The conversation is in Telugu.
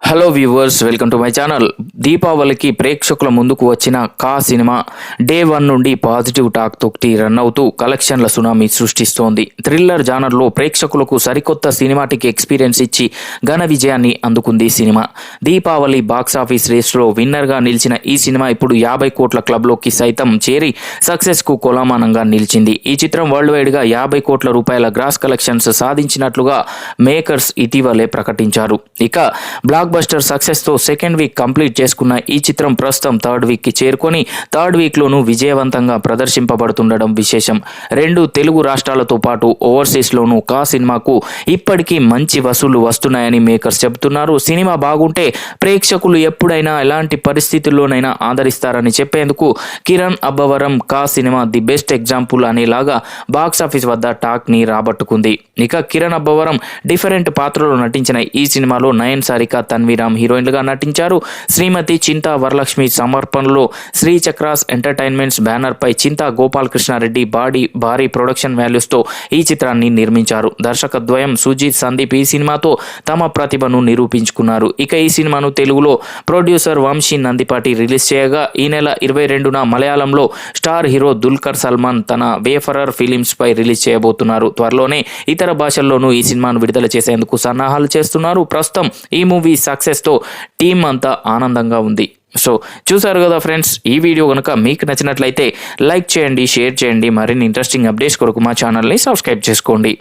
Hello viewers, welcome to my channel. దీపావళికి ప్రేక్షకుల ముందుకు వచ్చిన కా సినిమా డే 1 నుండి పాజిటివ్ టాక్ తొక్కి రన్ అవుతూ కలెక్షన్ల సునామీ సృష్టిస్తోంది. థ్రిల్లర్ జానర్లో ప్రేక్షకులకు సరికొత్త సినిమాటిక్ ఎక్స్పీరియన్స్ ఇచ్చి ఘన విజయాన్ని అందుకుంది సినిమా. దీపావళి బాక్సాఫీస్ రేస్లో విన్నర్గా నిలిచిన ఈ సినిమా ఇప్పుడు 50 కోట్ల క్లబ్లోకి సైతం చేరి సక్సెస్కు కొలమానంగా నిలిచింది. ఈ చిత్రం వరల్డ్ వైడ్గా 50 కోట్ల రూపాయల గ్రాస్ కలెక్షన్స్ సాధించినట్లుగా మేకర్స్ ఇటీవలే ప్రకటించారు. ఇక బ్లాక్ బస్టర్ సక్సెస్ తో సెకండ్ వీక్ కంప్లీట్ చేసుకున్న ఈ చిత్రం ప్రస్తుతం థర్డ్ వీక్ కి చేరుకొని థర్డ్ వీక్ లోనూ విజయవంతంగా ప్రదర్శింపబడుతుండడం విశేషం. 2 తెలుగు రాష్ట్రాలతో పాటు ఓవర్సీస్ లోనూ కా సినిమాకు ఇప్పటికీ మంచి వసూళ్లు వస్తున్నాయని మేకర్స్ చెబుతున్నారు. సినిమా బాగుంటే ప్రేక్షకులు ఎప్పుడైనా ఎలాంటి పరిస్థితుల్లోనైనా ఆదరిస్తారని చెప్పేందుకు కిరణ్ అబ్బవరం కా సినిమా ది బెస్ట్ ఎగ్జాంపుల్ అనేలాగా బాక్సాఫీస్ వద్ద టాక్ ని రాబట్టుకుంది. ఇక కిరణ్ అబ్బవరం డిఫరెంట్ పాత్రలో నటించిన ఈ సినిమాలో నయన్ సారిక, తన్వీరామ్ హీరోయిన్లుగా నటించారు. శ్రీమతి చింతా వరలక్ష్మి సమర్పణలో శ్రీ చక్రాస్ ఎంటర్టైన్మెంట్స్ బ్యానర్ పై చింతా గోపాలకృష్ణారెడ్డి భారీ ప్రొడక్షన్ వాల్యూస్ తో ఈ చిత్రాన్ని నిర్మించారు. దర్శకద్వయం సుజిత్ సందీప్ ఈ సినిమాతో తమ ప్రతిభను నిరూపించుకున్నారు. ఇక ఈ సినిమాను తెలుగులో ప్రొడ్యూసర్ వంశీ నందిపాటి రిలీజ్ చేయగా ఈ నెల 22న మలయాళంలో స్టార్ హీరో దుల్కర్ సల్మాన్ తన వేఫరర్ ఫిలిమ్స్ పై రిలీజ్ చేయబోతున్నారు. త్వరలోనే ఇతర భాషల్లోనూ ఈ సినిమాను విడుదల చేసేందుకు సన్నాహాలు చేస్తున్నారు. ప్రస్తుతం ఈ మూవీ సక్సెస్ తో టీం అంతా ఆనందంగా ఉంది. సో చూసారు కదా ఫ్రెండ్స్, ఈ వీడియో కనుక మీకు నచ్చినట్లయితే లైక్ చేయండి, షేర్ చేయండి. మరిన్ని ఇంట్రెస్టింగ్ అప్డేట్స్ కొరకు మా ఛానల్ని సబ్స్క్రైబ్ చేసుకోండి.